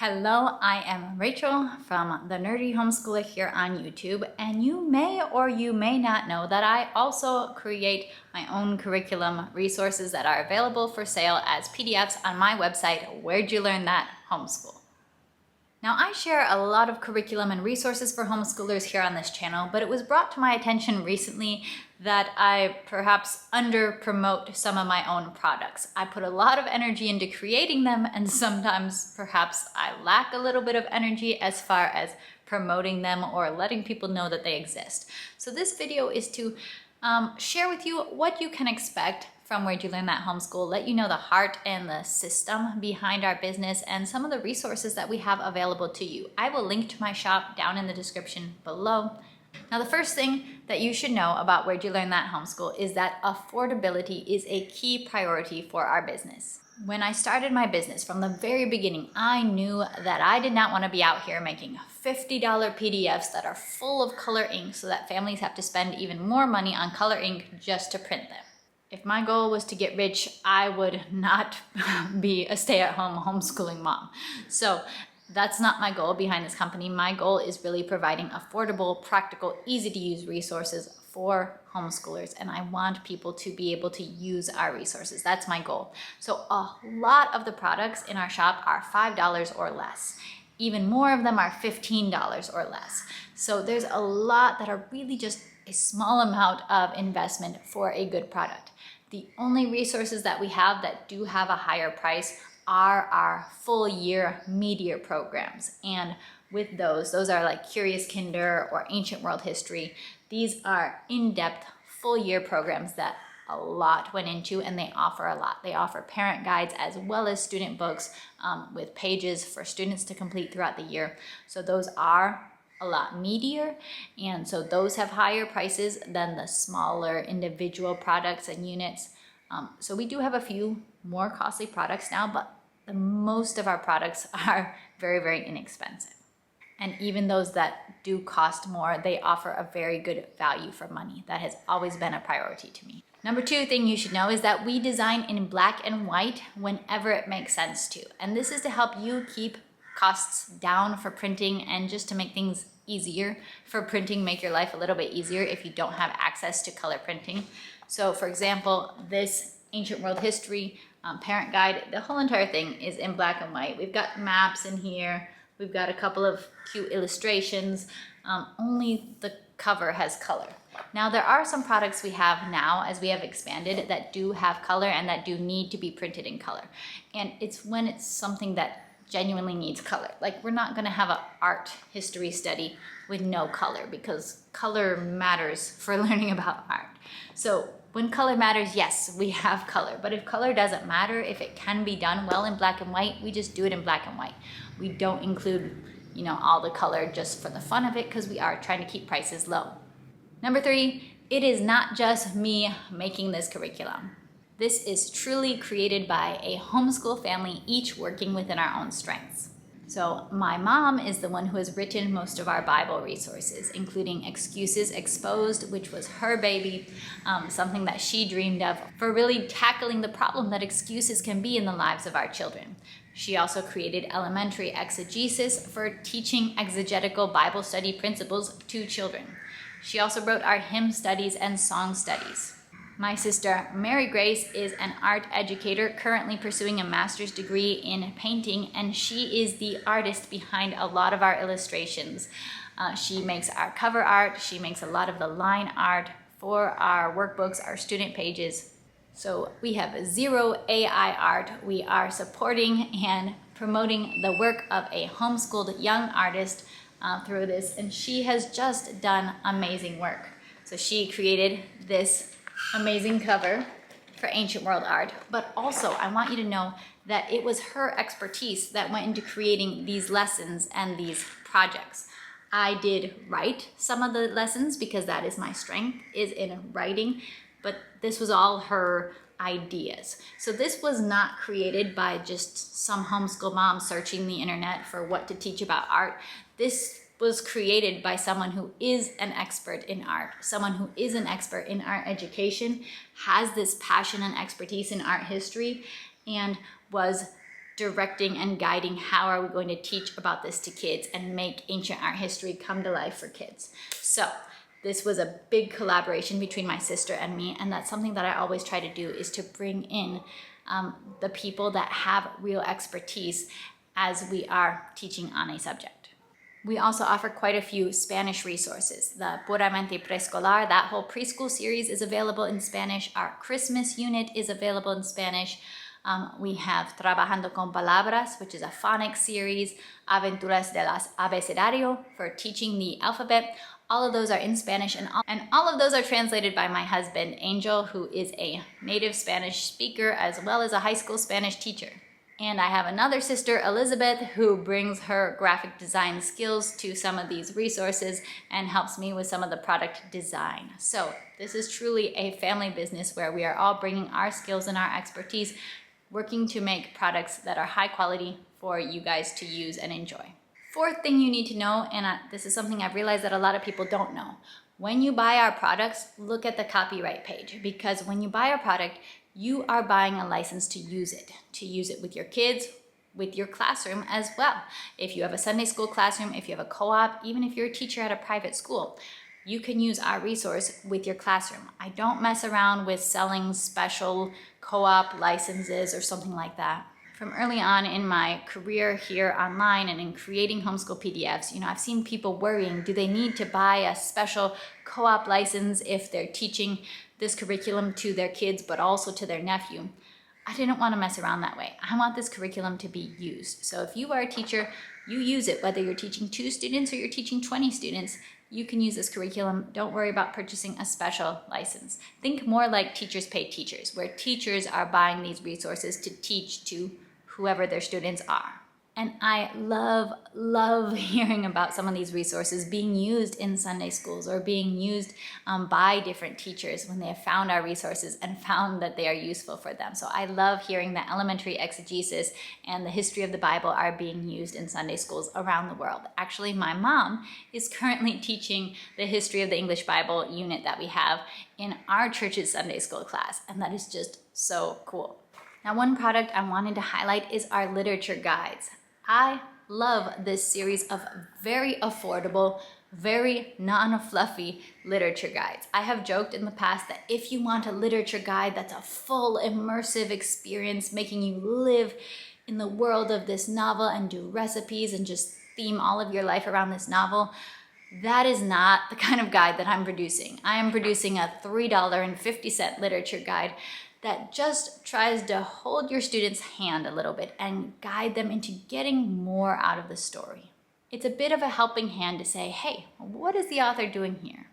Hello, I am Rachel from The Nerdy Homeschooler here on YouTube, and you may or you may not know that I also create my own curriculum resources that are available for sale as PDFs on my website, Where'd You Learn That? Homeschool. Now, I share a lot of curriculum and resources for homeschoolers here on this channel, but it was brought to my attention recently that I perhaps under-promote some of my own products. I put a lot of energy into creating them, and sometimes perhaps I lack a little bit of energy as far as promoting them or letting people know that they exist. So this video is to share with you what you can expect from Where'd You Learn That? Homeschool, let you know the heart and the system behind our business and some of the resources that we have available to you. I will link to my shop down in the description below. Now, the first thing that you should know about Where'd You Learn That? Homeschool is that affordability is a key priority for our business. When I started my business from the very beginning, I knew that I did not want to be out here making $50 PDFs that are full of color ink so that families have to spend even more money on color ink just to print them. If my goal was to get rich, I would not be a stay-at-home homeschooling mom. So that's not my goal behind this company. My goal is really providing affordable, practical, easy-to-use resources for homeschoolers, and I want people to be able to use our resources. That's my goal. So a lot of the products in our shop are $5 or less. Even more of them are $15 or less. So there's a lot that are really just a small amount of investment for a good product. The only resources that we have that do have a higher price are our full year media programs. And with those are like Curious Kinder or Ancient World History. These are in-depth full year programs that a lot went into, and they offer a lot. They offer parent guides as well as student books with pages for students to complete throughout the year. So those are a lot meatier, and so those have higher prices than the smaller individual products and units. So we do have a few more costly products now, but the most of our products are very, very inexpensive. And even those that do cost more, they offer a very good value for money. That has always been a priority to me. Number two thing you should know is that we design in black and white whenever it makes sense to. And this is to help you keep costs down for printing and just to make things easier for printing, make your life a little bit easier if you don't have access to color printing. So for example, this Ancient World History parent guide, the whole entire thing is in black and white. We've got maps in here. We've got a couple of cute illustrations. Only the cover has color. Now, there are some products we have now as we have expanded that do have color and that do need to be printed in color. And it's when it's something that genuinely needs color. Like, we're not going to have an art history study with no color, because color matters for learning about art. So when color matters, yes, we have color. But if color doesn't matter, if it can be done well in black and white, we just do it in black and white. We don't include, all the color just for the fun of it, because we are trying to keep prices low. Number three, it is not just me making this curriculum. This is truly created by a homeschool family, each working within our own strengths. So my mom is the one who has written most of our Bible resources, including Excuses Exposed, which was her baby, something that she dreamed of for really tackling the problem that excuses can be in the lives of our children. She also created Elementary Exegesis for teaching exegetical Bible study principles to children. She also wrote our hymn studies and song studies. My sister, Mary Grace, is an art educator currently pursuing a master's degree in painting, and she is the artist behind a lot of our illustrations. She makes our cover art. She makes a lot of the line art for our workbooks, our student pages. So we have zero AI art. We are supporting and promoting the work of a homeschooled young artist through this, and she has just done amazing work. So she created this amazing cover for Ancient World Art, but also I want you to know that it was her expertise that went into creating these lessons and these projects. I did write some of the lessons because that is my strength, is in writing, but this was all her ideas. So this was not created by just some homeschool mom searching the internet for what to teach about art. This was created by someone who is an expert in art, someone who is an expert in art education, has this passion and expertise in art history, and was directing and guiding how are we going to teach about this to kids and make ancient art history come to life for kids. So this was a big collaboration between my sister and me, and that's something that I always try to do, is to bring in the people that have real expertise as we are teaching on a subject. We also offer quite a few Spanish resources. The Puramente Preescolar, that whole preschool series, is available in Spanish. Our Christmas unit is available in Spanish. We have Trabajando con Palabras, which is a phonics series. Aventuras del Abecedario for teaching the alphabet. All of those are in Spanish, and all of those are translated by my husband, Angel, who is a native Spanish speaker as well as a high school Spanish teacher. And I have another sister, Elizabeth, who brings her graphic design skills to some of these resources and helps me with some of the product design. So this is truly a family business where we are all bringing our skills and our expertise, working to make products that are high quality for you guys to use and enjoy. Fourth thing you need to know, and this is something I've realized that a lot of people don't know. When you buy our products, look at the copyright page, because when you buy our product, you are buying a license to use it with your kids, with your classroom as well. If you have a Sunday school classroom, if you have a co-op, even if you're a teacher at a private school, you can use our resource with your classroom. I don't mess around with selling special co-op licenses or something like that. From early on in my career here online and in creating homeschool PDFs, I've seen people worrying, do they need to buy a special co-op license if they're teaching this curriculum to their kids but also to their nephew? I didn't want to mess around that way. I want this curriculum to be used. So if you are a teacher, you use it, whether you're teaching 2 students or you're teaching 20 students, you can use this curriculum. Don't worry about purchasing a special license. Think more like Teachers Pay Teachers, where teachers are buying these resources to teach to whoever their students are. And I love hearing about some of these resources being used in Sunday schools or being used by different teachers when they have found our resources and found that they are useful for them. So I love hearing that elementary exegesis and the history of the Bible are being used in Sunday schools around the world. Actually, my mom is currently teaching the history of the English Bible unit that we have in our church's Sunday school class, and that is just so cool. Now, one product I wanted to highlight is our literature guides. I love this series of very affordable, very non-fluffy literature guides. I have joked in the past that if you want a literature guide that's a full immersive experience, making you live in the world of this novel and do recipes and just theme all of your life around this novel, that is not the kind of guide that I'm producing. I am producing a $3.50 literature guide that just tries to hold your student's hand a little bit and guide them into getting more out of the story. It's a bit of a helping hand to say, hey, what is the author doing here?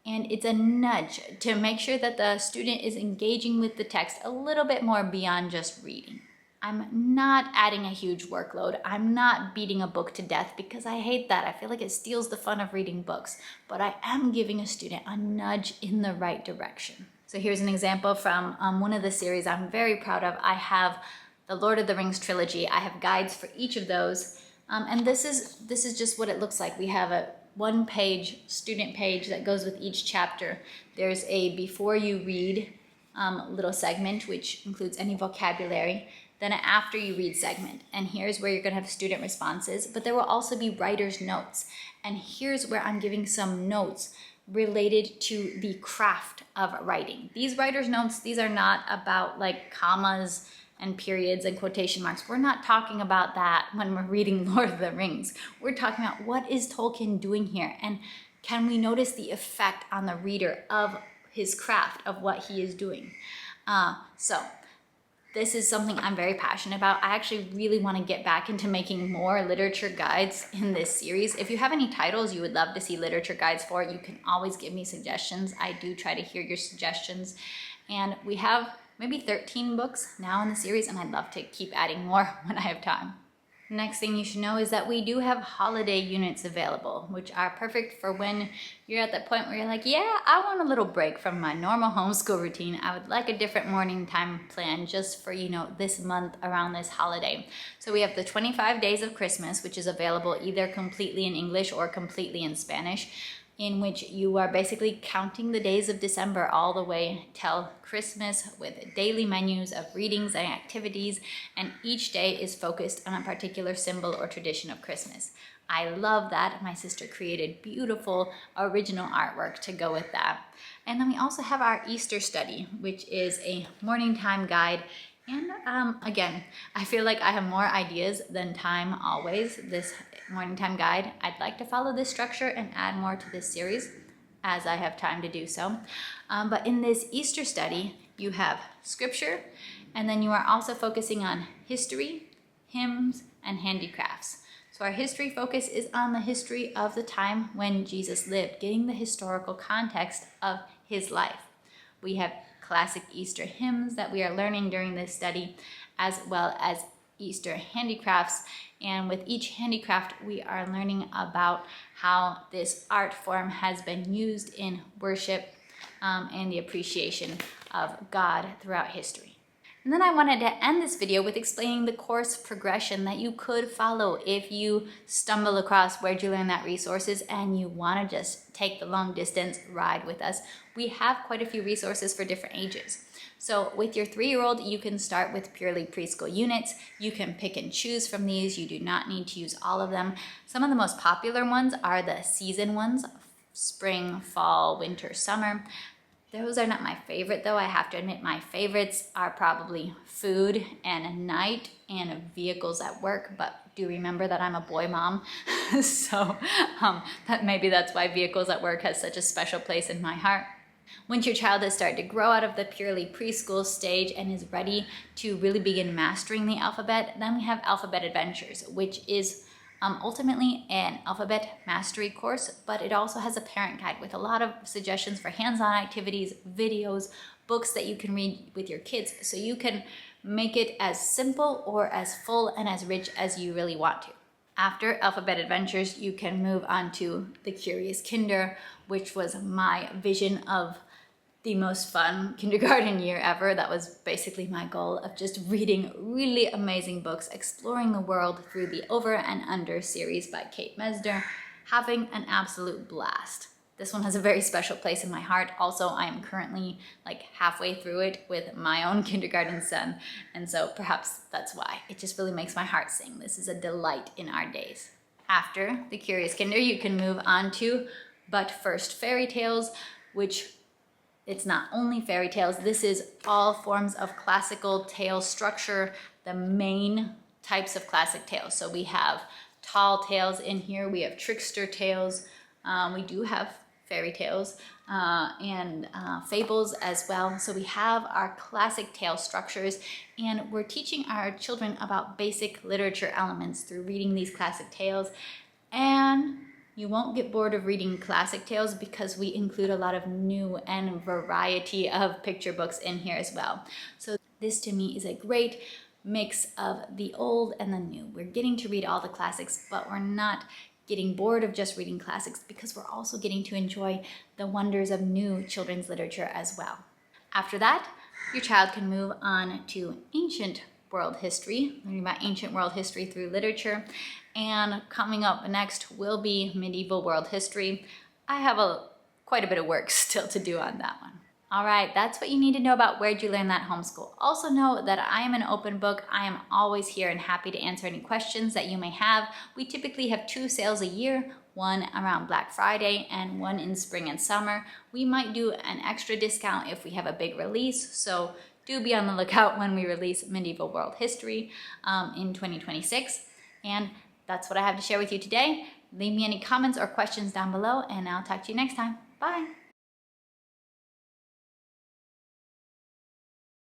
And it's a nudge to make sure that the student is engaging with the text a little bit more beyond just reading. I'm not adding a huge workload. I'm not beating a book to death because I hate that. I feel like it steals the fun of reading books, but I am giving a student a nudge in the right direction. So here's an example from one of the series I'm very proud of. I have the Lord of the Rings trilogy. I have guides for each of those. And this is just what it looks like. We have a 1-page student page that goes with each chapter. There's a before you read little segment, which includes any vocabulary, then an after you read segment. And here's where you're gonna have student responses, but there will also be writer's notes. And here's where I'm giving some notes related to the craft of writing. These writer's notes, these are not about like commas and periods and quotation marks. We're not talking about that when we're reading Lord of the Rings. We're talking about what is Tolkien doing here, and can we notice the effect on the reader of his craft, of what he is doing. So this is something I'm very passionate about. I actually really want to get back into making more literature guides in this series. If you have any titles you would love to see literature guides for, you can always give me suggestions. I do try to hear your suggestions. And we have maybe 13 books now in the series, and I'd love to keep adding more when I have time. Next thing you should know is that we do have holiday units available, which are perfect for when you're at that point where you're like, yeah, I want a little break from my normal homeschool routine. I would like a different morning time plan just for, this month around this holiday. So we have the 25 Days of Christmas, which is available either completely in English or completely in Spanish. in which you are basically counting the days of December all the way till Christmas with daily menus of readings and activities, and each day is focused on a particular symbol or tradition of Christmas. I love that. My sister created beautiful original artwork to go with that. And then we also have our Easter study, which is a morning time guide. And again, I feel like I have more ideas than time always. This morning time guide, I'd like to follow this structure and add more to this series as I have time to do so. But in this Easter study, you have scripture, and then you are also focusing on history, hymns, and handicrafts. So our history focus is on the history of the time when Jesus lived, getting the historical context of his life. We have classic Easter hymns that we are learning during this study, as well as Easter handicrafts. And with each handicraft, we are learning about how this art form has been used in worship and the appreciation of God throughout history. And then I wanted to end this video with explaining the course progression that you could follow if you stumble across Where'd You Learn That resources and you want to just take the long distance ride with us. We have quite a few resources for different ages. So with your 3-year-old, you can start with purely preschool units. You can pick and choose from these. You do not need to use all of them. Some of the most popular ones are the season ones: spring, fall, winter, summer. Those are not my favorite though. I have to admit my favorites are probably food and night and vehicles at work, but do remember that I'm a boy mom. So maybe that's why vehicles at work has such a special place in my heart. Once your child has started to grow out of the purely preschool stage and is ready to really begin mastering the alphabet, then we have Alphabet Adventures, which is ultimately an alphabet mastery course, but it also has a parent guide with a lot of suggestions for hands-on activities, videos, books that you can read with your kids, so you can make it as simple or as full and as rich as you really want to. After Alphabet Adventures, you can move on to the Curious Kinder, which was my vision of the most fun kindergarten year ever. That was basically my goal, of just reading really amazing books, exploring the world through the Over and Under series by Kate Mesder, having an absolute blast. This one has a very special place in my heart. Also, I am currently like halfway through it with my own kindergarten son, and so perhaps that's why. It just really makes my heart sing. This is a delight in our days. After the Curious Kinder, you can move on to But First Fairy Tales, which it's not only fairy tales. This is all forms of classical tale structure, the main types of classic tales. So we have tall tales in here. We have trickster tales. We do have fairy tales and fables as well. So we have our classic tale structures, and we're teaching our children about basic literature elements through reading these classic tales. And you won't get bored of reading classic tales because we include a lot of new and variety of picture books in here as well. So this to me is a great mix of the old and the new. We're getting to read all the classics, but we're not getting bored of just reading classics because we're also getting to enjoy the wonders of new children's literature as well. After that, your child can move on to ancient world history, learning about ancient world history through literature. And coming up next will be medieval world history. I have quite a bit of work still to do on that one. All right, that's what you need to know about Where'd You Learn That Homeschool. Also know that I am an open book. I am always here and happy to answer any questions that you may have. We typically have 2 sales a year, one around Black Friday and one in spring and summer. We might do an extra discount if we have a big release, so do be on the lookout when we release Medieval World History in 2026. And that's what I have to share with you today. Leave me any comments or questions down below, and I'll talk to you next time. Bye.